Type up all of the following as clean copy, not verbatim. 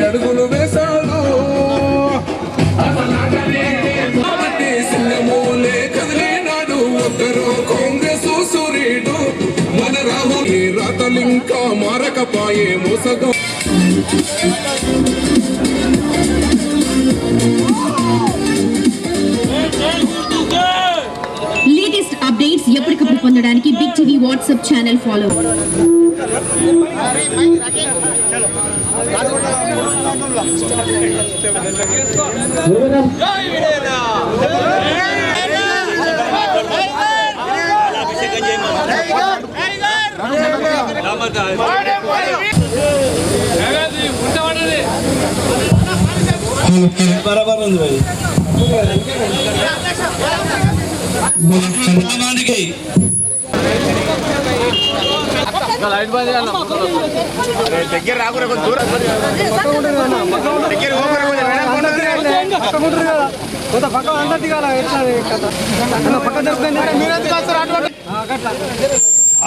అడుగులు వేశాడు సింగమోలే కదిలేనాడు ఒక్కరు కాంగ్రెస్ సూర్యుడు మన రాహుల్ రాతలింకా మారకపాయే మోసగా లేటెస్ట్ అప్డేట్స్ ఎప్పటికప్పుడు పొందడానికి big TV WhatsApp channel follow. బరాబర్ ఉంది భాई దగ్గర రాకుండా కొంచెం దూరం దగ్గర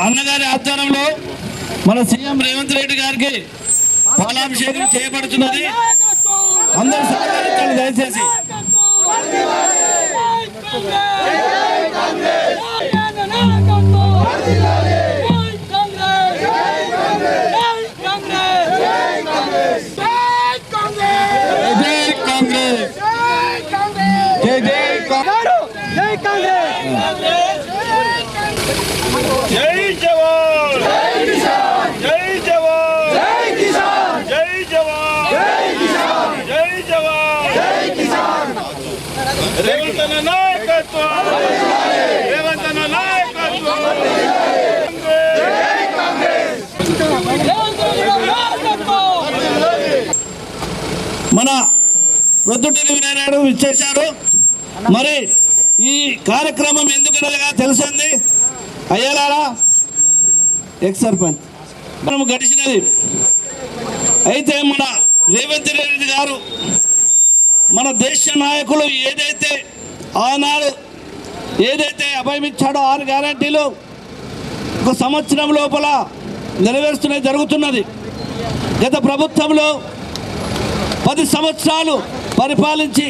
అన్నగారి ఆధ్వర్యంలో మన సీఎం రేవంత్ రెడ్డి గారికి పాలాభిషేకం చేయబడుతున్నది. అందరూ సహకరించాలి దయచేసి. జై జవాన్ జై కిసాన్ జై జవాన్ జై కిసాన్ జై జవాన్ జై కిసాన్ జై జవాన్ జై కిసాన్ రేవంతన నాయకత్వం రేవంతన నాయకత్వం జై కాంగ్రెస్ మన ప్రొద్దుటూరి వీరనారాయణ ఇచ్చేశారు. మరి ఈ కార్యక్రమం ఎందుకనగా తెలిసింది అయ్యాలారా ఎక్స్ సర్పంచ్ మనం గడిచినది. అయితే మన రేవంత్ రెడ్డి గారు మన దేశ నాయకులు ఏదైతే ఆనాడు అభయమిచ్చాడో 6 గ్యారంటీలు 1 సంవత్సరం లోపల నెరవేరుస్తూనే జరుగుతున్నది. గత ప్రభుత్వంలో 10 సంవత్సరాలు పరిపాలించి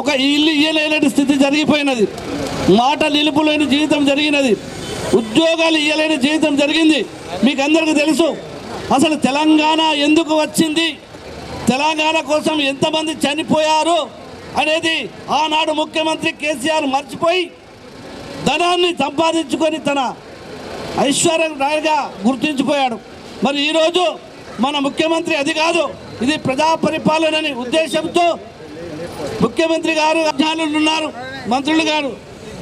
ఒక ఇల్లు ఇయ్యలేని స్థితి జరిగిపోయినది. మాట నిలుపులేని జీవితం జరిగినది. ఉద్యోగాలు ఇయ్యలేని జీవితం జరిగింది. మీకు అందరికీ తెలుసు. అసలు తెలంగాణ ఎందుకు వచ్చింది, తెలంగాణ కోసం ఎంతమంది చనిపోయారు అనేది ఆనాడు ముఖ్యమంత్రి కేసీఆర్ మర్చిపోయి ధనాన్ని సంపాదించుకొని తన ఐశ్వర్యం రాయగా గుర్తించిపోయాడు. మరి ఈరోజు మన ముఖ్యమంత్రి అది కాదు, ఇది ప్రజా పరిపాలనని ఉద్దేశంతో ముఖ్యమంత్రి గారు అధికారులు ఉన్నారు, మంత్రులు గారు.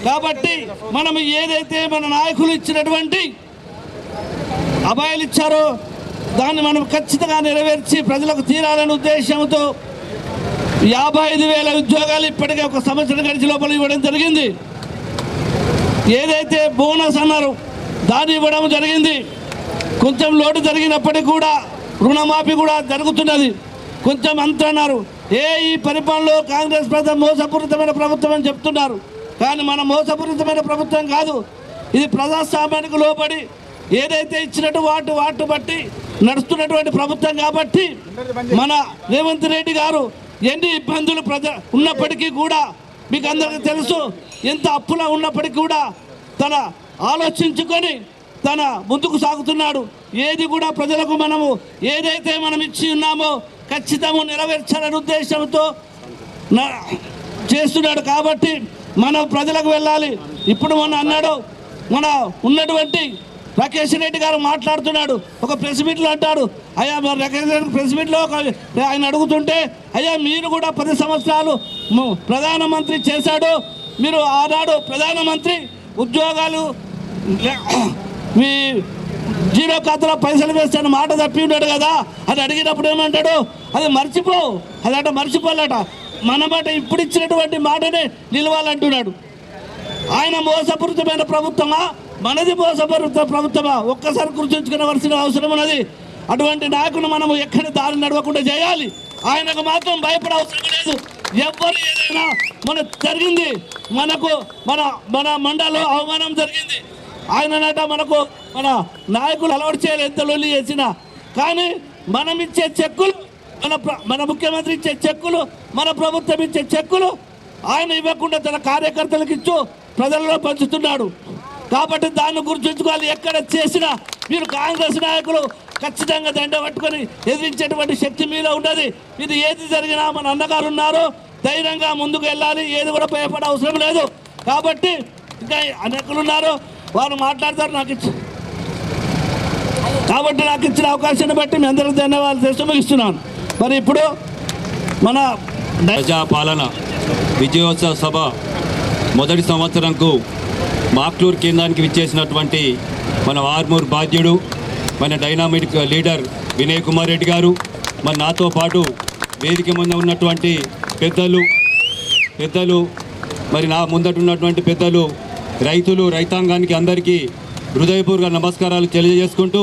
కాబట్టి మనం ఏదైతే మన నాయకులు ఇచ్చినటువంటి అభయాలు ఇచ్చారో దాన్ని మనం ఖచ్చితంగా నెరవేర్చి ప్రజలకు తీరాలనే ఉద్దేశంతో 55,000 ఉద్యోగాలు ఇప్పటికే ఒక సంవత్సరం గడిచి లోపల ఇవ్వడం జరిగింది. ఏదైతే బోనస్ అన్నారు దాన్ని ఇవ్వడం జరిగింది. కొంచెం లోటు జరిగినప్పటికీ కూడా రుణమాఫీ కూడా జరుగుతున్నది. కొంచెం అంత అన్నారు. ఈ పరిపాలనలో కాంగ్రెస్ ప్రభుత్వం మోసపూరితమైన ప్రభుత్వం అని చెప్తున్నారు. కానీ మన మోసపూరితమైన ప్రభుత్వం కాదు, ఇది ప్రజాస్వామ్యానికి లోబడి ఏదైతే ఇచ్చినట్టు వాటి బట్టి నడుస్తున్నటువంటి ప్రభుత్వం. కాబట్టి మన రేవంత్ రెడ్డి గారు ఎన్ని ఇబ్బందులు ఉన్నప్పటికీ కూడా మీకు అందరికీ తెలుసు, ఎంత అప్పులో ఉన్నప్పటికీ కూడా తన ఆలోచించుకొని తన ముందుకు సాగుతున్నాడు. ఏది కూడా ప్రజలకు మనము ఏదైతే మనం ఇచ్చి ఉన్నామో ఖచ్చితంగా నెరవేర్చాలనే ఉద్దేశంతో చేస్తున్నాడు. కాబట్టి మనం ప్రజలకు వెళ్ళాలి. ఇప్పుడు మొన్న అన్నాడు, మన ఉన్నటువంటి రాకేష్ రెడ్డి గారు మాట్లాడుతున్నాడు, ఒక ప్రెస్ మీట్లో అంటాడు, అయ్యా రాకేష్ రెడ్డి ప్రెస్ మీట్లో ఆయన అడుగుతుంటే, అయ్యా మీరు కూడా 10 సంవత్సరాలు ప్రధానమంత్రి చేశాడు, మీరు ఆనాడు ప్రధానమంత్రి ఉద్యోగాలు మీ జీరో ఖాతాలో పైసలు వేస్తాను మాట తప్పి ఉన్నాడు కదా అని అడిగినప్పుడు ఏమంటాడు, అది మర్చిపో, అదట మర్చిపోలేట, మన మాట ఇప్పుడు ఇచ్చినటువంటి మాటనే నిలవాలంటున్నాడు. ఆయన మోసపూరితమైన ప్రభుత్వమా, మనది మోసపూరిత ప్రభుత్వమా ఒక్కసారి గుర్తుంచుకునవలసిన అవసరం ఉన్నది. అటువంటి నాయకుని మనము ఎక్కడి దారి నడవకుండా చేయాలి. ఆయనకు మాత్రం భయపడే అవసరం లేదు. ఎవరు ఏదైనా జరిగింది, మనకు మన మండలంలో అవమానం జరిగింది, ఆయననట మనకు మన నాయకులు అలవాటు చేయాలి ఎంత లొల్లి చేసినా. కానీ మనం ఇచ్చే చెక్కులు, మన ముఖ్యమంత్రి ఇచ్చే చెక్కులు, మన ప్రభుత్వం ఇచ్చే చెక్కులు ఆయన ఇవ్వకుండా తన కార్యకర్తలకు ఇచ్చు ప్రజలలో పంచుతున్నాడు. కాబట్టి దాన్ని గుర్తుంచుకోవాలి. ఎక్కడ చేసినా మీరు కాంగ్రెస్ నాయకులు ఖచ్చితంగా దండ పట్టుకొని ఎదిరించేటువంటి శక్తి మీద ఉన్నది. ఇది ఏది జరిగినా మన అన్నగారు ఉన్నారు, ధైర్యంగా ముందుకు వెళ్ళాలి, ఏది కూడా భయపడే అవసరం లేదు. కాబట్టి ఇంకా అనేకులు ఉన్నారు, వారు మాట్లాడతారు. కాబట్టి నాకు ఇచ్చిన అవకాశాన్ని బట్టి మీ అందరికీ ధన్యవాదాలు చేస్తూ ముగిస్తున్నాను. మరి ఇప్పుడు మన ప్రజాపాలన విజయోత్సవ సభ మొదటి సంవత్సరంకు మాక్లూరు కేంద్రానికి విచ్చేసినటువంటి మన ఆర్మూర్ బాధ్యుడు, మన డైనామిక్ లీడర్ వినయ్ కుమార్ రెడ్డి గారు, మరి నాతో పాటు వేదిక ముందు ఉన్నటువంటి పెద్దలు మరి నా ముందట ఉన్నటువంటి పెద్దలు, రైతులు, రైతాంగానికి అందరికీ హృదయపూర్వక నమస్కారాలు తెలియజేసుకుంటూ,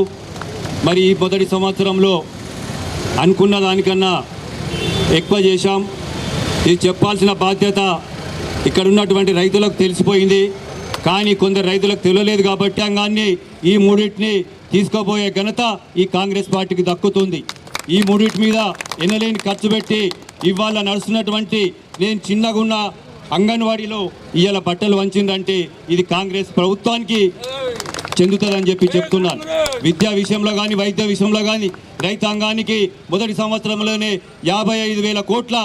మరి ఈ మొదటి సంవత్సరంలో అనుకున్న దానికన్నా ఎక్కువ చేశాం. ఇది చెప్పాల్సిన బాధ్యత ఇక్కడ ఉన్నటువంటి రైతులకు తెలిసిపోయింది. కానీ కొందరు రైతులకు తెలియలేదు కాబట్టి అంగాన్ని ఈ మూడింటిని తీసుకోబోయే ఘనత ఈ కాంగ్రెస్ పార్టీకి దక్కుతుంది. ఈ మూడింటి మీద ఎన్నలేని ఖర్చు పెట్టి ఇవాళ నడుస్తున్నటువంటి నేను చిన్నగా ఉన్న అంగన్వాడీలో ఇవాళ బట్టలు వంచిందంటే ఇది కాంగ్రెస్ ప్రభుత్వానికి చెందుతుందని చెప్తున్నాను. విద్యా విషయంలో కానీ, వైద్య విషయంలో కానీ రైతాంగానికి మొదటి సంవత్సరంలోనే 55,000 కోట్ల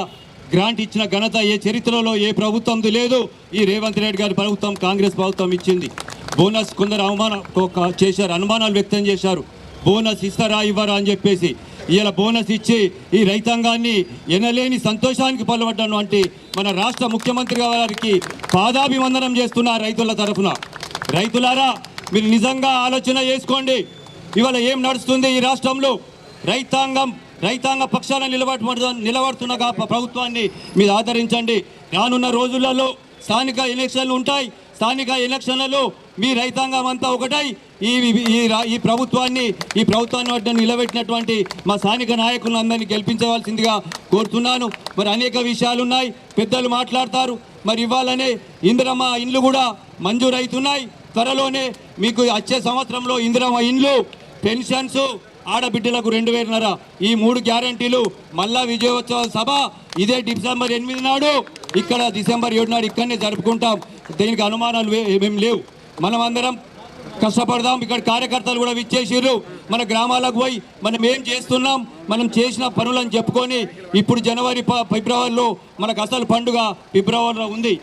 గ్రాంట్ ఇచ్చిన ఘనత ఏ చరిత్రలో ఏ ప్రభుత్వంది లేదు. ఈ రేవంత్ రెడ్డి గారి ప్రభుత్వం, కాంగ్రెస్ ప్రభుత్వం ఇచ్చింది. బోనస్ కొందరు అనుమానాలు వ్యక్తం చేశారు, బోనస్ ఇస్తారా ఇవ్వరా అని చెప్పేసి. ఇలా బోనస్ ఇచ్చి ఈ రైతాంగాన్ని ఎనలేని సంతోషానికి పల్లబడ్డటువంటి మన రాష్ట్ర ముఖ్యమంత్రి గారికి పాదాభివందనం చేస్తున్న రైతుల తరఫున. రైతులారా, మీరు నిజంగా ఆలోచన చేసుకోండి. ఇవాళ ఏం నడుస్తుంది ఈ రాష్ట్రంలో? రైతాంగ పక్షాన నిలబడుతున్న ప్రభుత్వాన్ని మీరు ఆదరించండి. రానున్న రోజులలో స్థానిక ఎలక్షన్లు ఉంటాయి. స్థానిక ఎలక్షన్లలో మీ రైతాంగం అంతా ఒకటై ఈ ప్రభుత్వాన్ని వద్ద నిలబెట్టినటువంటి మా స్థానిక నాయకులందరినీ గెలిపించవలసిందిగా కోరుతున్నాను. మరి అనేక విషయాలు ఉన్నాయి, పెద్దలు మాట్లాడతారు. మరి ఇవ్వాలనే ఇందిరమ్మ ఇండ్లు కూడా మంజూరు అవుతున్నాయి. త్వరలోనే మీకు వచ్చే సంవత్సరంలో ఇందిరమ్మ ఇండ్లు, పెన్షన్స్, ఆడబిడ్డలకు 2,000 ఈ 3 గ్యారంటీలు. మళ్ళా విజయోత్సవ సభ ఇదే డిసెంబర్ 8 నాడు, ఇక్కడ డిసెంబర్ 7 నాడు ఇక్కడనే జరుపుకుంటాం. దీనికి అనుమానాలు ఏమేమి లేవు. మనం అందరం కష్టపడదాం. ఇక్కడ కార్యకర్తలు కూడా విచ్చేసిర్రు. మన గ్రామాలకు పోయి మనం ఏం చేస్తున్నాం, మనం చేసిన పనులను చెప్పుకొని, ఇప్పుడు ఫిబ్రవరిలో మనకు అసలు పండుగ ఫిబ్రవరిలో ఉంది.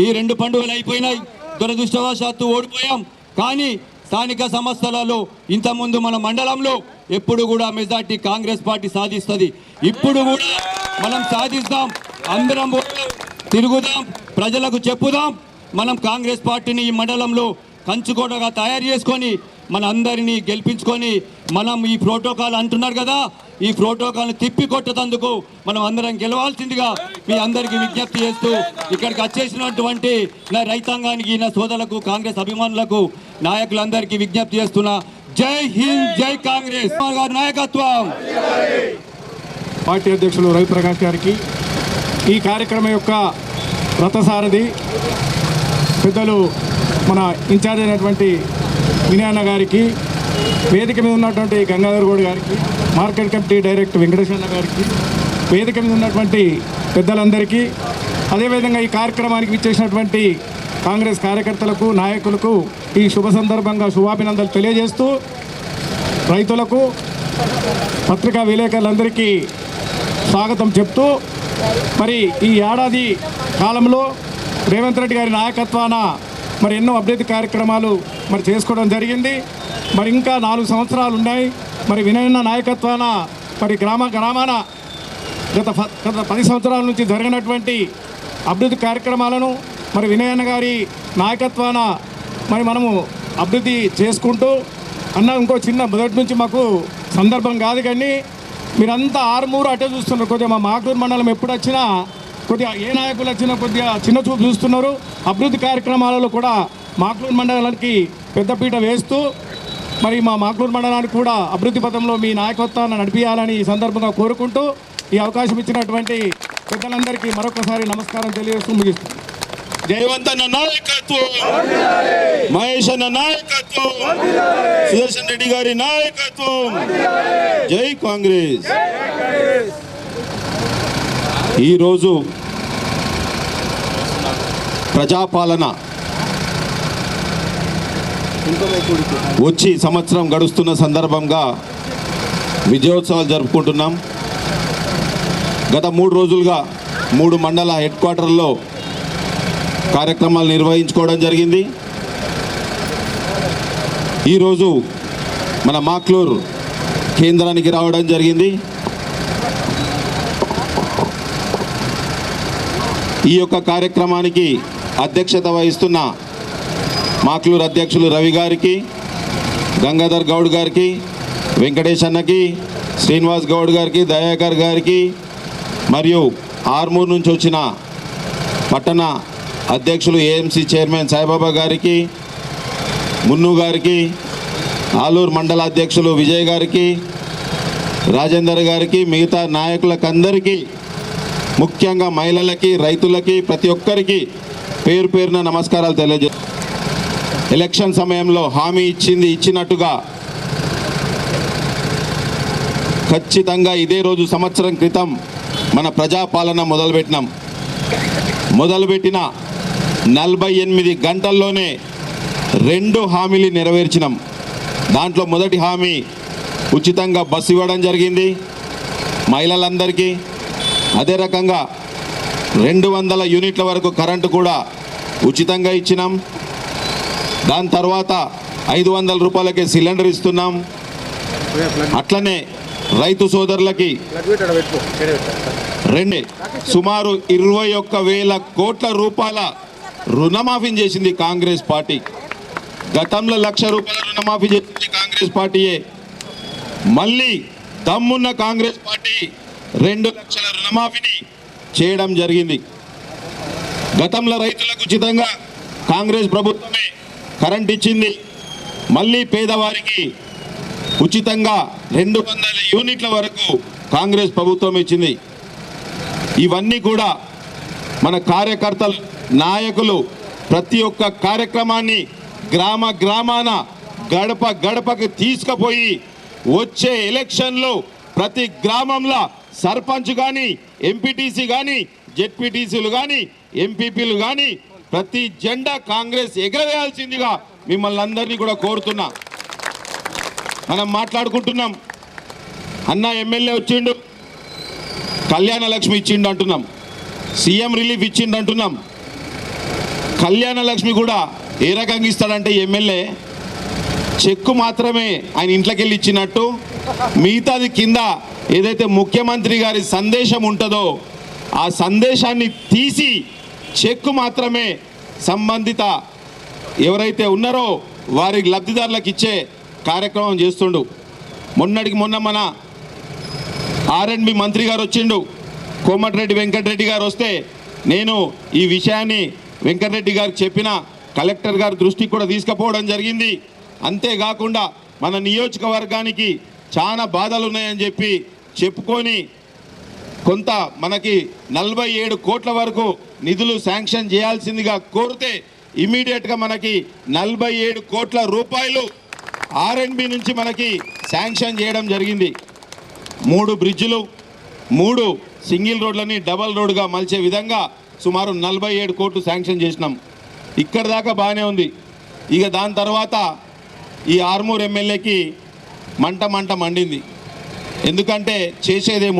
ఈ 2 పండుగలు అయిపోయినాయి. దురదృష్టవశాత్తు ఓడిపోయాం. కానీ స్థానిక సంస్థలలో ఇంతకుముందు మన మండలంలో ఎప్పుడు కూడా మెజార్టీ కాంగ్రెస్ పార్టీ సాధిస్తుంది. ఇప్పుడు కూడా మనం సాధిస్తాం. అందరం తిరుగుదాం, ప్రజలకు చెప్పుదాం. మనం కాంగ్రెస్ పార్టీని ఈ మండలంలో కంచుకోటగా తయారు చేసుకొని మన అందరినీ గెలిపించుకొని మనం ఈ ప్రోటోకాల్ అంటున్నారు కదా, ఈ ప్రోటోకాల్ని తిప్పి కొట్టేందుకు మనం అందరం గెలవాల్సిందిగా మీ అందరికీ విజ్ఞప్తి చేస్తూ ఇక్కడికి వచ్చేసినటువంటి నా రైతాంగానికి, నా సోదరులకు, కాంగ్రెస్ అభిమానులకు, నాయకులందరికీ విజ్ఞప్తి చేస్తున్నా. జై హింద్, జై కాంగ్రెస్ గారి నాయకత్వం. పార్టీ అధ్యక్షులు రవిప్రకాష్ గారికి, ఈ కార్యక్రమం యొక్క రథసారథి పెద్దలు మన ఇన్ఛార్జ్ అయినటువంటి వినయన్న గారికి, వేదిక మీద ఉన్నటువంటి గంగాధర్ గౌడ్ గారికి, మార్కెట్ కమిటీ డైరెక్టర్ వెంకటేశ్వర గారికి, వేదిక మీద ఉన్నటువంటి పెద్దలందరికీ, అదేవిధంగా ఈ కార్యక్రమానికి విచ్చేసినటువంటి కాంగ్రెస్ కార్యకర్తలకు, నాయకులకు ఈ శుభ సందర్భంగా శుభాభినందనలు తెలియజేస్తూ, రైతులకు, పత్రికా విలేకరులందరికీ స్వాగతం చెప్తూ, మరి ఈ ఏడాది కాలంలో రేవంత్ రెడ్డి గారి నాయకత్వాన మరి ఎన్నో అభివృద్ధి కార్యక్రమాలు మరి చేసుకోవడం జరిగింది. మరి ఇంకా 4 సంవత్సరాలు ఉన్నాయి. మరి వినయన్న నాయకత్వాన మరి గ్రామాన గత 10 సంవత్సరాల నుంచి జరిగినటువంటి అభివృద్ధి కార్యక్రమాలను మరి వినయన్న గారి నాయకత్వాన మరి మనము అభివృద్ధి చేసుకుంటూ అన్న ఇంకో చిన్న మొదటి నుంచి మాకు సందర్భం కాదు, కానీ మీరంతా ఆరుమూరు అటే చూస్తున్నారు. కొద్దిగా మా మాక్లూరు మండలం ఎప్పుడు వచ్చినా కొద్దిగా ఏ నాయకులు వచ్చినా కొద్దిగా చిన్న చూపు చూస్తున్నారు. అభివృద్ధి కార్యక్రమాలలో కూడా మాక్లూరు మండలానికి పెద్దపీట వేస్తూ మరి మా మాక్లూరు మండలానికి కూడా అభివృద్ధి పథంలో మీ నాయకత్వాన్ని నడిపించాలని ఈ సందర్భంగా కోరుకుంటూ ఈ అవకాశం ఇచ్చినటువంటి పెద్దలందరికీ మరొకసారి నమస్కారం తెలియజేస్తూ ముగిస్తున్నాను. జయవంత్ అన్న నాయకత్వం, మహేష్ అన్న నాయకత్వం, సుదర్శన్ రెడ్డి గారి నాయకత్వం. జై కాంగ్రెస్. ఈరోజు ప్రజాపాలన వచ్చి సంవత్సరం గడుస్తున్న సందర్భంగా విజయోత్సవాలు జరుపుకుంటున్నాం. గత 3 రోజులుగా 3 మండల హెడ్ క్వార్టర్లో కార్యక్రమాలు నిర్వహించుకోవడం జరిగింది. ఈరోజు మన మాక్లూరు కేంద్రానికి రావడం జరిగింది. ఈ యొక్క కార్యక్రమానికి అధ్యక్షత వహిస్తున్న మాక్లూరు అధ్యక్షులు రవి గారికి, గంగాధర్ గౌడ్ గారికి, వెంకటేష్ అన్నకి, శ్రీనివాస్ గౌడ్ గారికి, దయాకర్ గారికి, మరియు ఆర్మూర్ నుంచి వచ్చిన పట్టణ అధ్యక్షులు ఏఎంసీ చైర్మన్ సాయిబాబా గారికి, మున్ను గారికి, ఆలూరు మండల అధ్యక్షులు విజయ్ గారికి, రాజేందర్ గారికి, మిగతా నాయకులకందరికీ, ముఖ్యంగా మహిళలకి, రైతులకి, ప్రతి ఒక్కరికి పేరు పేరున నమస్కారాలు తెలియజేస్తాను. ఎలక్షన్ సమయంలో హామీ ఇచ్చినట్టుగా ఖచ్చితంగా ఇదే రోజు సంవత్సరం క్రితం మన ప్రజాపాలన మొదలుపెట్టిన 48 గంటల్లోనే 2 హామీలు నెరవేర్చినాం. దాంట్లో మొదటి హామీ ఉచితంగా బస్సు ఇవ్వడం జరిగింది మహిళలందరికీ. అదే రకంగా 200 యూనిట్ల వరకు కరెంటు కూడా ఉచితంగా ఇచ్చినాం. దాని తర్వాత 500 రూపాయలకే సిలిండర్ ఇస్తున్నాం. అట్లనే రైతు సోదరులకి సుమారు 21,000 కోట్ల రూపాయల రుణమాఫీ చేసింది కాంగ్రెస్ పార్టీ. గతంలో 1,00,000 రూపాయల రుణమాఫీ చేసింది కాంగ్రెస్ పార్టీయే. మళ్ళీ దమ్మున్న కాంగ్రెస్ పార్టీ 2 లక్షల రుణమాఫీని చేయడం జరిగింది. గతంలో రైతులకు ఉచితంగా కాంగ్రెస్ ప్రభుత్వమే కరెంట్ ఇచ్చింది. మళ్ళీ పేదవారికి ఉచితంగా 200 యూనిట్ల వరకు కాంగ్రెస్ ప్రభుత్వం ఇచ్చింది. ఇవన్నీ కూడా మన కార్యకర్తలు, నాయకులు ప్రతి ఒక్క కార్యక్రమాన్ని గ్రామాన గడపకి తీసుకుపోయి వచ్చే ఎలక్షన్లో ప్రతి గ్రామంలో సర్పంచ్ కానీ, ఎంపీటీసీ కానీ, జెడ్పీటీసీలు కానీ, ఎంపీపీలు కానీ ప్రతి జెండా కాంగ్రెస్ ఎగరవేయాల్సిందిగా మిమ్మల్ని అందరినీ కూడా కోరుతున్నా. మనం మాట్లాడుకుంటున్నాం, అన్న ఎమ్మెల్యే వచ్చిండు, కళ్యాణ లక్ష్మి ఇచ్చిండు అంటున్నాం, సీఎం రిలీఫ్ ఇచ్చిండు అంటున్నాం. కళ్యాణ లక్ష్మి కూడా ఏ రకంగా ఇస్తాడంటే ఎమ్మెల్యే చెక్కు మాత్రమే ఆయన ఇంట్లోకి వెళ్ళి ఇచ్చినట్టు మిగతాది కింద ఏదైతే ముఖ్యమంత్రి గారి సందేశం ఉంటుందో ఆ సందేశాన్ని తీసి చెక్కు మాత్రమే సంబంధిత ఎవరైతే ఉన్నారో వారికి లబ్ధిదారులకు ఇచ్చే కార్యక్రమం చేస్తుండు. మొన్నటికి మొన్న మన R&B మంత్రి గారు వచ్చిండు, కోమటిరెడ్డి వెంకటరెడ్డి గారు వస్తే నేను ఈ విషయాన్ని వెంకటరెడ్డి గారికి చెప్పిన, కలెక్టర్ గారి దృష్టికి కూడా తీసుకుపోవడం జరిగింది. అంతేకాకుండా మన నియోజకవర్గానికి చాలా బాధలు ఉన్నాయని చెప్పి చెప్పుకొని కొంత మనకి 47 కోట్ల వరకు నిధులు శాంక్షన్ చేయాల్సిందిగా కోరితే ఇమీడియట్గా మనకి 47 కోట్ల రూపాయలు R&B నుంచి మనకి శాంక్షన్ చేయడం జరిగింది. 3 బ్రిడ్జిలు, 3 సింగిల్ రోడ్లని డబల్ రోడ్గా మలిచే విధంగా సుమారు 47 కోట్లు శాంక్షన్ చేసినాం. ఇక్కడ దాకా బాగానే ఉంది. ఇక దాని తర్వాత ఈ ఆర్మూర్ ఎమ్మెల్యేకి మంట మండింది. ఎందుకంటే చేసేదేం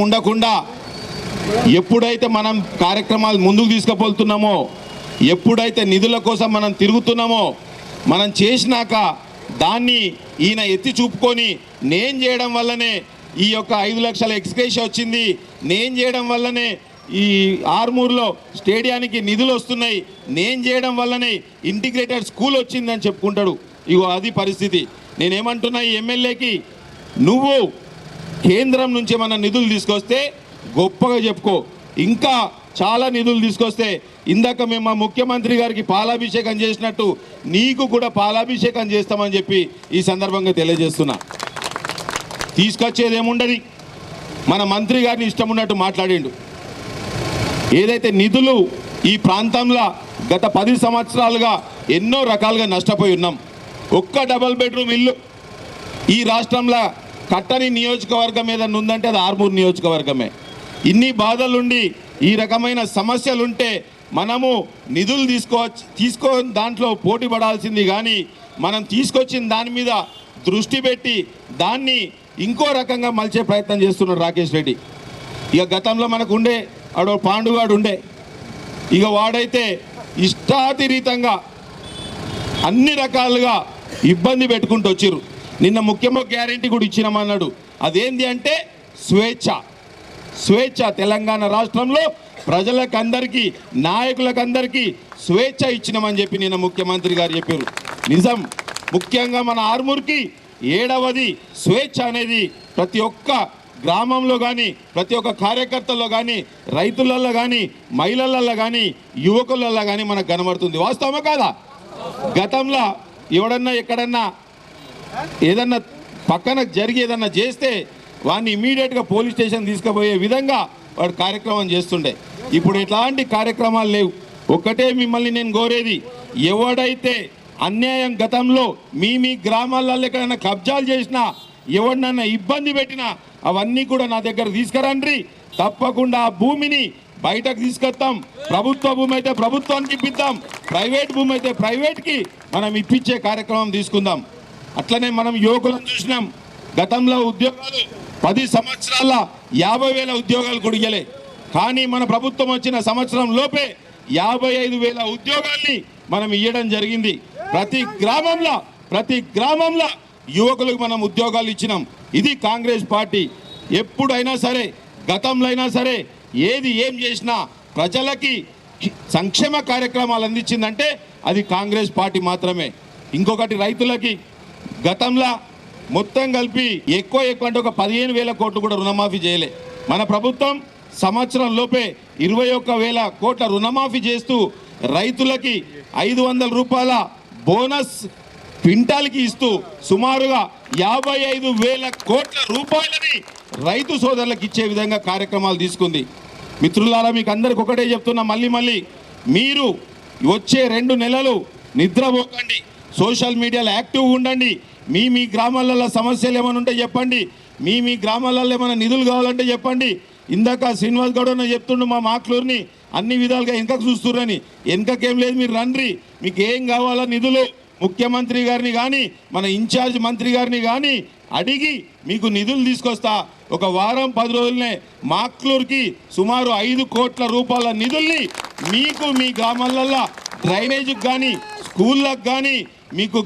ఉండకుండా ఎప్పుడైతే మనం కార్యక్రమాలు ముందుకు తీసుకుపోతున్నామో, ఎప్పుడైతే నిధుల కోసం మనం తిరుగుతున్నామో, మనం చేసినాక దాన్ని ఈయన ఎత్తి చూపుకొని నేను చేయడం వల్లనే ఈ యొక్క 5 లక్షల ఎక్స్గ్రేషియా వచ్చింది, నేను చేయడం వల్లనే ఈ ఆర్మూర్లో స్టేడియానికి నిధులు వస్తున్నాయి, నేను చేయడం వల్లనే ఇంటిగ్రేటెడ్ స్కూల్ వచ్చిందని చెప్పుకుంటాడు. ఇగో అది పరిస్థితి. నేనేమంటున్నా ఈ ఎమ్మెల్యేకి, నువ్వు కేంద్రం నుంచి మన నిధులు తీసుకొస్తే గొప్పగా చెప్పుకో, ఇంకా చాలా నిధులు తీసుకొస్తే ఇందాక మేము మా ముఖ్యమంత్రి గారికి పాలాభిషేకం చేసినట్టు నీకు కూడా పాలాభిషేకం చేస్తామని చెప్పి ఈ సందర్భంగా తెలియజేస్తున్నా. తీసుకొచ్చేదేముండదు. మన మంత్రి గారిని ఇష్టం ఉన్నట్టు మాట్లాడిండు. ఏదైతే నిధులు ఈ ప్రాంతంలో గత 10 సంవత్సరాలుగా ఎన్నో రకాలుగా నష్టపోయి ఉన్నాం. ఒక్క డబల్ బెడ్రూమ్ ఇల్లు ఈ రాష్ట్రంలో కట్టని నియోజకవర్గం ఏదన్నా ఉందంటే అది ఆర్మూర్ నియోజకవర్గమే. ఇన్ని బాధలుండి ఈ రకమైన సమస్యలుంటే మనము నిధులు తీసుకొని దాంట్లో పోటీ పడాల్సింది, కానీ మనం తీసుకొచ్చిన దాని మీద దృష్టి పెట్టి దాన్ని ఇంకో రకంగా మలిచే ప్రయత్నం చేస్తున్నాడు రాకేష్ రెడ్డి. ఇక గతంలో మనకు ఉండే ఆడో పాండుగాడు ఉండే, ఇక వాడైతే ఇష్టాతిరీతంగా అన్ని రకాలుగా ఇబ్బంది పెట్టుకుంటూ వచ్చిర్రు. నిన్న ముఖ్యమంత్రి గ్యారెంటీ కూడా ఇచ్చినామన్నాడు. అదేంటి అంటే స్వేచ్ఛ. తెలంగాణ రాష్ట్రంలో ప్రజలకందరికీ, నాయకులకందరికీ స్వేచ్ఛ ఇచ్చినామని చెప్పి నిన్న ముఖ్యమంత్రి గారు చెప్పారు. నిజం. ముఖ్యంగా మన ఆర్మూర్కి 7వది స్వేచ్ఛ అనేది ప్రతి ఒక్క గ్రామంలో కానీ, ప్రతి ఒక్క కార్యకర్తల్లో కానీ, రైతులలో కానీ, మహిళలలో కానీ, యువకులలో కానీ మనకు కనబడుతుంది. వాస్తవమా కాదా? గతంలో ఎవడన్నా ఎక్కడన్నా ఏదన్నా పక్కన జరిగి ఏదన్నా చేస్తే వాడిని ఇమీడియట్గా పోలీస్ స్టేషన్ తీసుకుపోయే విధంగా వాడు కార్యక్రమం చేస్తుండే. ఇప్పుడు ఎట్లాంటి కార్యక్రమాలు లేవు. ఒక్కటే మిమ్మల్ని నేను కోరేది, ఎవడైతే అన్యాయం గతంలో మీ గ్రామాలలో ఎక్కడైనా కబ్జాలు చేసినా, ఎవరినన్నా ఇబ్బంది పెట్టినా అవన్నీ కూడా నా దగ్గర తీసుకురండి. తప్పకుండా ఆ భూమిని బయటకు తీసుకొస్తాం. ప్రభుత్వ భూమి అయితే ప్రభుత్వానికి ఇప్పిద్దాం, ప్రైవేట్ భూమి అయితే ప్రైవేట్కి మనం ఇప్పించే కార్యక్రమం తీసుకుందాం. అట్లనే మనం యువకులను చూసినాం. గతంలో ఉద్యోగాలు 10 సంవత్సరాల 50,000 ఉద్యోగాలు కొడిగలే, కానీ మన ప్రభుత్వం వచ్చిన సంవత్సరం లోపే 55,000 ఉద్యోగాల్ని మనం ఇవ్వడం జరిగింది. ప్రతి గ్రామంలో యువకులకు మనం ఉద్యోగాలు ఇచ్చినాం. ఇది కాంగ్రెస్ పార్టీ. ఎప్పుడైనా సరే, గతంలో అయినా సరే, ఏం చేసినా ప్రజలకి సంక్షేమ కార్యక్రమాలు అందించిందంటే అది కాంగ్రెస్ పార్టీ మాత్రమే. ఇంకొకటి, రైతులకి గతంలో మొత్తం కలిపి ఎక్కువ అంటే ఒక 15,000 కోట్లు కూడా రుణమాఫీ చేయలే. మన ప్రభుత్వం సంవత్సరం లోపే 21,000 కోట్ల రుణమాఫీ చేస్తూ రైతులకి 500 రూపాయల బోనస్ క్వింటాల్కి ఇస్తూ సుమారుగా 55,000 కోట్ల రూపాయలని రైతు సోదరులకు ఇచ్చే విధంగా కార్యక్రమాలు తీసుకుంది. మిత్రులారా, మీకు అందరికి ఒకటే చెప్తున్నా, మళ్ళీ మీరు వచ్చే 2 నెలలు నిద్రపోకండి, సోషల్ మీడియాలో యాక్టివ్గా ఉండండి. మీ గ్రామాలలో సమస్యలు ఏమైనా ఉంటే చెప్పండి, మీ గ్రామాలలో ఏమైనా నిధులు కావాలంటే చెప్పండి. ఇందాక శ్రీనివాస్ గౌడ్ చెప్తుండు మా మాక్లూరుని అన్ని విధాలుగా వెనకకు చూస్తుర్రని. వెనకకేం లేదు, మీరు రండి, మీకు ఏం కావాలో నిధులు ముఖ్యమంత్రి గారిని కానీ మన ఇన్ఛార్జ్ మంత్రి గారిని కానీ అడిగి మీకు నిధులు తీసుకొస్తా. ఒక వారం 10 రోజులనే మాక్లూరుకి సుమారు 5 కోట్ల రూపాయల నిధుల్ని మీకు మీ గ్రామాలలో డ్రైనేజీకి కానీ స్కూళ్ళకు కానీ మీకు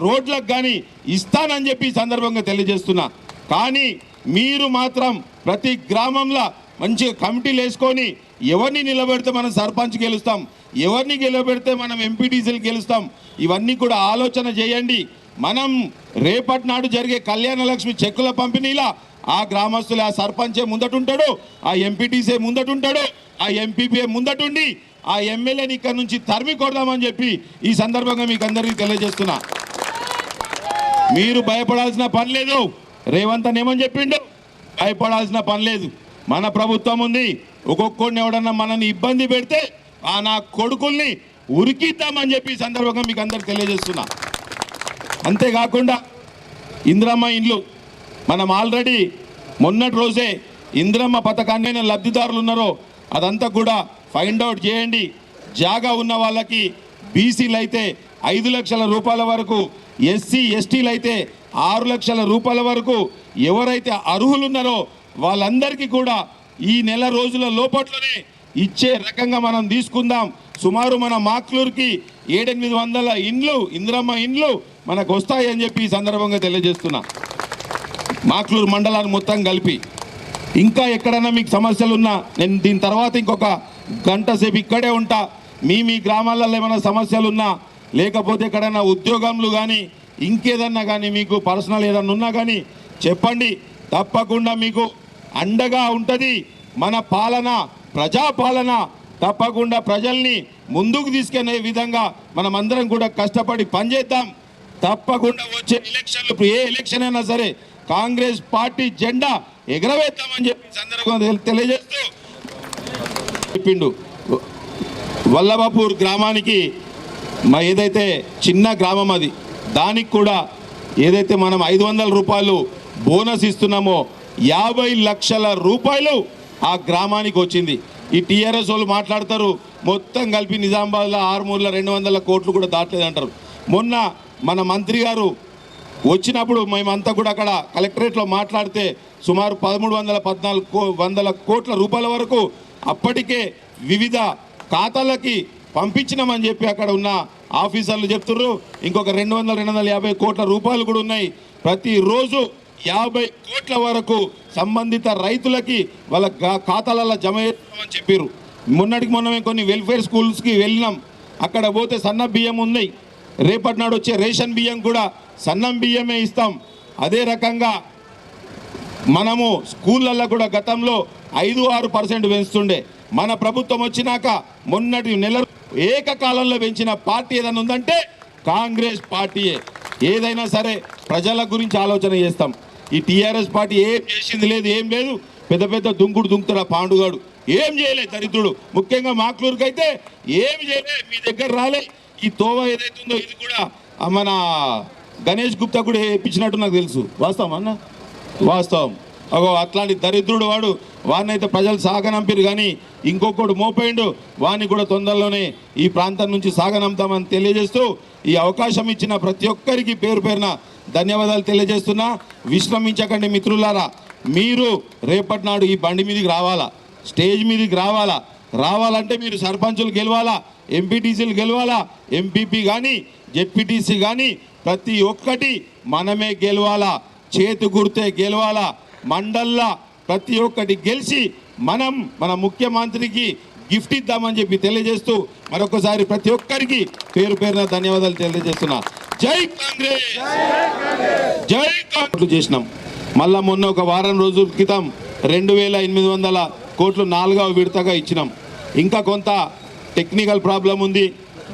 రోడ్లకు కానీ ఇస్తానని చెప్పి ఈ సందర్భంగా తెలియజేస్తున్నా. కానీ మీరు మాత్రం ప్రతి గ్రామంలో మంచిగా కమిటీలు వేసుకొని ఎవరిని నిలబెడితే మనం సర్పంచ్ గెలుస్తాం, ఎవరిని నిలబెడితే మనం ఎంపీటీసీలు గెలుస్తాం, ఇవన్నీ కూడా ఆలోచన చేయండి. మనం రేపటి నాడు జరిగే కళ్యాణ లక్ష్మి చెక్కుల పంపిణీలా ఆ గ్రామస్తులు ఆ సర్పంచే ముందటుంటాడు, ఆ ఎంపీటీసీ ముందటుంటాడు, ఆ ఎంపీపీ ముందటుండి ఆ ఎమ్మెల్యేని ఇక్కడ నుంచి తరిమి కొడదామని చెప్పి ఈ సందర్భంగా మీకు అందరికీ తెలియజేస్తున్నా. మీరు భయపడాల్సిన పని లేదు. రేవంత్ అని ఏమని చెప్పిండు? భయపడాల్సిన పని లేదు. మన ప్రభుత్వం ఉంది. ఒక్కొక్కడిని ఎవడన్నా మనల్ని ఇబ్బంది పెడితే ఆ నా కొడుకుల్ని ఉరికిద్దామని చెప్పి ఈ సందర్భంగా మీకు అందరికి తెలియజేస్తున్నా. అంతేకాకుండా ఇందిరమ్మ ఇండ్లు మనం ఆల్రెడీ మొన్నటి రోజే ఇందిరమ్మ పథకాన్ని లబ్ధిదారులు ఉన్నారో అదంతా కూడా ఫైండ్ అవుట్ చేయండి. జాగా ఉన్న వాళ్ళకి బీసీలు అయితే 5 లక్షల రూపాయల వరకు, ఎస్సీ ఎస్టీలు అయితే 6 లక్షల రూపాయల వరకు, ఎవరైతే అర్హులు ఉన్నారో వాళ్ళందరికీ కూడా ఈ నెల రోజుల లోపట్లోనే ఇచ్చే రకంగా మనం తీసుకుందాం. సుమారు మన మాక్లూరుకి 700-800 ఇండ్లు ఇందిరమ్మ ఇండ్లు మనకు వస్తాయని చెప్పి ఈ సందర్భంగా తెలియజేస్తున్నా. మాక్లూరు మండలాన్ని మొత్తం కలిపి ఇంకా ఎక్కడైనా మీకు సమస్యలు ఉన్నా నేను దీని తర్వాత ఇంకొక గంట సేపు ఇక్కడే ఉంటా. మీ గ్రామాలలో ఏమైనా సమస్యలు ఉన్నా లేకపోతే ఎక్కడైనా ఉద్యోగంలు కానీ ఇంకేదన్నా కానీ మీకు పర్సనల్ ఏదన్నా ఉన్నా కానీ చెప్పండి. తప్పకుండా మీకు అండగా ఉంటుంది. మన పాలన ప్రజాపాలన తప్పకుండా ప్రజల్ని ముందుకు తీసుకెళ్లే విధంగా మనం అందరం కూడా కష్టపడి పనిచేద్దాం. తప్పకుండా వచ్చే ఎలక్షన్లు ఏ ఎలక్షన్ అయినా సరే కాంగ్రెస్ పార్టీ జెండా ఎగరవేద్దామని చెప్పి సందర్భంగా తెలియజేస్తూ చెప్పిండు. వల్లభపూర్ గ్రామానికి ఏదైతే చిన్న గ్రామం అది దానికి కూడా ఏదైతే మనం 500 రూపాయలు బోనస్ ఇస్తున్నామో 50 లక్షల రూపాయలు ఆ గ్రామానికి వచ్చింది. ఈ టీఆర్ఎస్ వాళ్ళు మాట్లాడతారు మొత్తం కలిపి నిజామాబాద్లో 600 కోట్లు కూడా దాటలేదంటారు. మొన్న మన మంత్రి గారు వచ్చినప్పుడు మేమంతా కూడా అక్కడ కలెక్టరేట్లో మాట్లాడితే సుమారు 1300-1400 కోట్ల రూపాయల వరకు అప్పటికే వివిధ ఖాతాలకి పంపించినామని చెప్పి అక్కడ ఉన్న ఆఫీసర్లు చెప్తున్నారు. ఇంకొక 200-250 కోట్ల రూపాయలు కూడా ఉన్నాయి. ప్రతిరోజు 50 కోట్ల వరకు సంబంధిత రైతులకి వాళ్ళ ఖాతాలలో జమ చేస్తామని చెప్పారు. మొన్నటికి మొన్న మేము కొన్ని వెల్ఫేర్ స్కూల్స్కి వెళ్ళినాం. అక్కడ పోతే సన్న బియ్యం ఉన్నాయి. రేపటి నాడు వచ్చే రేషన్ బియ్యం కూడా సన్నం బియ్యమే ఇస్తాం. అదే రకంగా మనము స్కూళ్ళల్లో కూడా గతంలో 5-6% పెంచుతుండే. మన ప్రభుత్వం వచ్చినాక మొన్నటి నెల ఏకకాలంలో పెంచిన పార్టీ ఏదైనా ఉందంటే కాంగ్రెస్ పార్టీయే. ఏదైనా సరే ప్రజల గురించి ఆలోచన చేస్తాం. ఈ టీఆర్ఎస్ పార్టీ ఏం చేసింది లేదు, ఏం లేదు. పెద్ద పెద్ద దుంకుతాడు పాండుగాడు, ఏం చేయలేదు దరిద్రుడు. ముఖ్యంగా మాక్లూరుకి అయితే ఏమి చేయలేదు, మీ దగ్గర రాలే. ఈ తోవ ఏదైతుందో ఇది కూడా మన గణేష్ గుప్తా కూడా ఇప్పించినట్టు నాకు తెలుసు. వాస్తవం అన్న, వాస్తవం. అట్లాంటి దరిద్రుడు వాడు, వాడినైతే ప్రజలు సాగనంపారు. కానీ ఇంకొకడు మోపోయిండు, వాడిని కూడా తొందరలోనే ఈ ప్రాంతం నుంచి సాగనంపుతామని తెలియజేస్తూ ఈ అవకాశం ఇచ్చిన ప్రతి ఒక్కరికి పేరు పేరున ధన్యవాదాలు తెలియజేస్తున్నా. విశ్రమించకండి మిత్రులారా. మీరు రేపటి నాడు ఈ బండి మీదకి రావాలా, స్టేజ్ మీదకి రావాలంటే మీరు సర్పంచులు గెలవాలా, ఎంపీటీసీలు గెలవాలా, ఎంపీపీ కానీ జెడ్పీటీసీ కానీ ప్రతి ఒక్కటి మనమే గెలవాలా, చేతి గుర్తే గెలవాలా. మండల్లా ప్రతి ఒక్కటి గెలిచి మనం మన ముఖ్యమంత్రికి గిఫ్ట్ ఇద్దామని చెప్పి తెలియజేస్తూ మరొకసారి ప్రతి ఒక్కరికి పేరు పేరున ధన్యవాదాలు తెలియజేస్తున్నా. జై కాంగ్రెస్, జై కాంగ్రెస్ చేసినాం. మళ్ళా మొన్న ఒక వారం రోజుల క్రితం 2800 కోట్లు 4వ విడతగా ఇచ్చినాం. ఇంకా కొంత టెక్నికల్ ప్రాబ్లం ఉంది,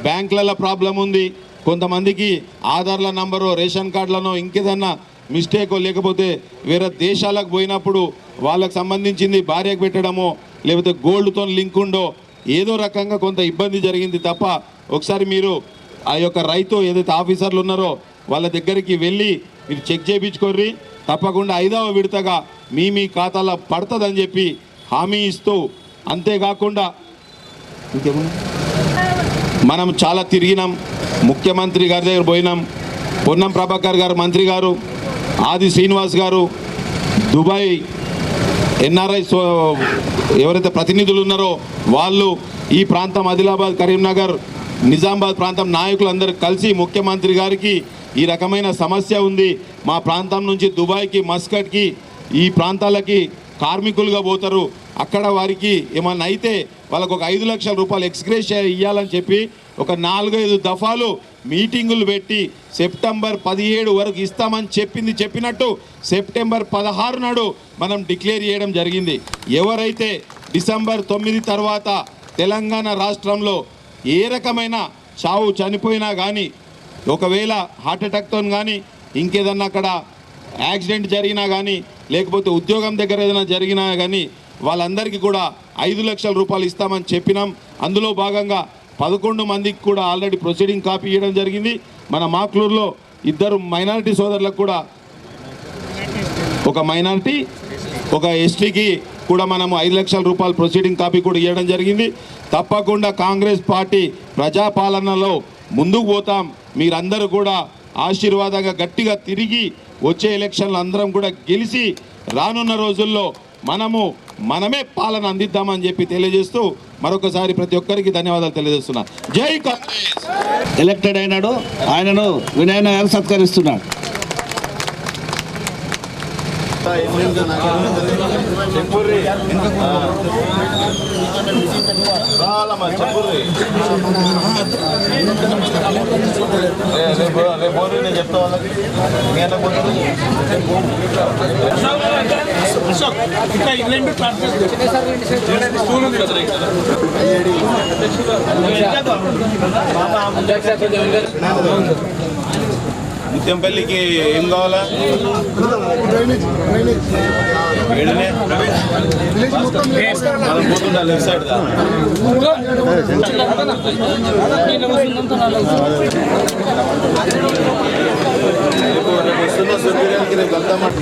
బ్యాంకులలో ప్రాబ్లం ఉంది. కొంతమందికి ఆధార్ల నంబరు, రేషన్ కార్డులను ఇంకేదన్నా మిస్టేకో లేకపోతే వేరే దేశాలకు పోయినప్పుడు వాళ్ళకు సంబంధించింది భార్యకు పెట్టడమో లేకపోతే గోల్డ్తో లింక్ ఉండో ఏదో రకంగా కొంత ఇబ్బంది జరిగింది తప్ప ఒకసారి మీరు ఆ యొక్క రైతు ఏదైతే ఆఫీసర్లు ఉన్నారో వాళ్ళ దగ్గరికి వెళ్ళి మీరు చెక్ చేయించుకోర్రి. తప్పకుండా 5వ విడతగా మీ ఖాతాలో పడుతుందని చెప్పి హామీ ఇస్తూ, అంతేకాకుండా మనం చాలా తిరిగినాం. ముఖ్యమంత్రి గారి దగ్గర పోయినాం. పొన్నం ప్రభాకర్ గారు మంత్రి గారు, ఆది శ్రీనివాస్ గారు, దుబాయ్ ఎన్ఆర్ఐ ఎవరైతే ప్రతినిధులు ఉన్నారో వాళ్ళు, ఈ ప్రాంతం ఆదిలాబాద్, కరీంనగర్ నిజామాబాద్ ప్రాంతం నాయకులందరూ కలిసి ముఖ్యమంత్రి గారికి ఈ రకమైన సమస్య ఉంది, మా ప్రాంతం నుంచి దుబాయ్కి మస్కట్కి ఈ ప్రాంతాలకి కార్మికులుగా పోతారు, అక్కడ వారికి ఏమన్నా అయితే వాళ్ళకు ఒక 5 లక్షల రూపాయలు ఎక్స్గ్రేషియా ఇవ్వాలని చెప్పి ఒక 4-5 దఫాలు మీటింగులు పెట్టి సెప్టెంబర్ 17 వరకు ఇస్తామని చెప్పినట్టు సెప్టెంబర్ 16 నాడు మనం డిక్లేర్ చేయడం జరిగింది. ఎవరైతే డిసెంబర్ 9 తర్వాత తెలంగాణ రాష్ట్రంలో ఏ రకమైన చావు చనిపోయినా కానీ, ఒకవేళ హార్ట్ అటాక్తో కానీ ఇంకేదన్నా అక్కడ యాక్సిడెంట్ జరిగినా కానీ, లేకపోతే ఉద్యోగం దగ్గర ఏదైనా జరిగినా కానీ వాళ్ళందరికీ కూడా 5 లక్షల రూపాయలు ఇస్తామని చెప్పినాం. అందులో భాగంగా 11 మందికి కూడా ఆల్రెడీ ప్రొసీడింగ్ కాపీ ఇవ్వడం జరిగింది. మన మాక్లూరులో 2 మైనారిటీ సోదరులకు కూడా, ఒక మైనారిటీ ఒక ఎస్టీకి కూడా మనము 5 లక్షల రూపాయలు ప్రొసీడింగ్ కాపీ కూడా ఇవ్వడం జరిగింది. తప్పకుండా కాంగ్రెస్ పార్టీ ప్రజాపాలనలో ముందుకు పోతాం. మీరందరూ కూడా ఆశీర్వాదంగా గట్టిగా తిరిగి వచ్చే ఎలక్షన్లు అందరం కూడా గెలిచి రానున్న రోజుల్లో మనమే పాలన అందిద్దామని చెప్పి తెలియజేస్తూ మరొకసారి ప్రతి ఒక్కరికి ధన్యవాదాలు తెలియజేస్తున్నా. జై కాంగ్రెస్. ఎలక్టెడ్ అయినాడు, ఆయనను వినయన గారు సత్కరిస్తున్నాడు. ముత్యంపల్లికి ఏం కావాలా? మనం పోతుండా లెఫ్ట్ సైడ్ వస్తున్న సూర్యుడికి రేపు వెళ్తామంటే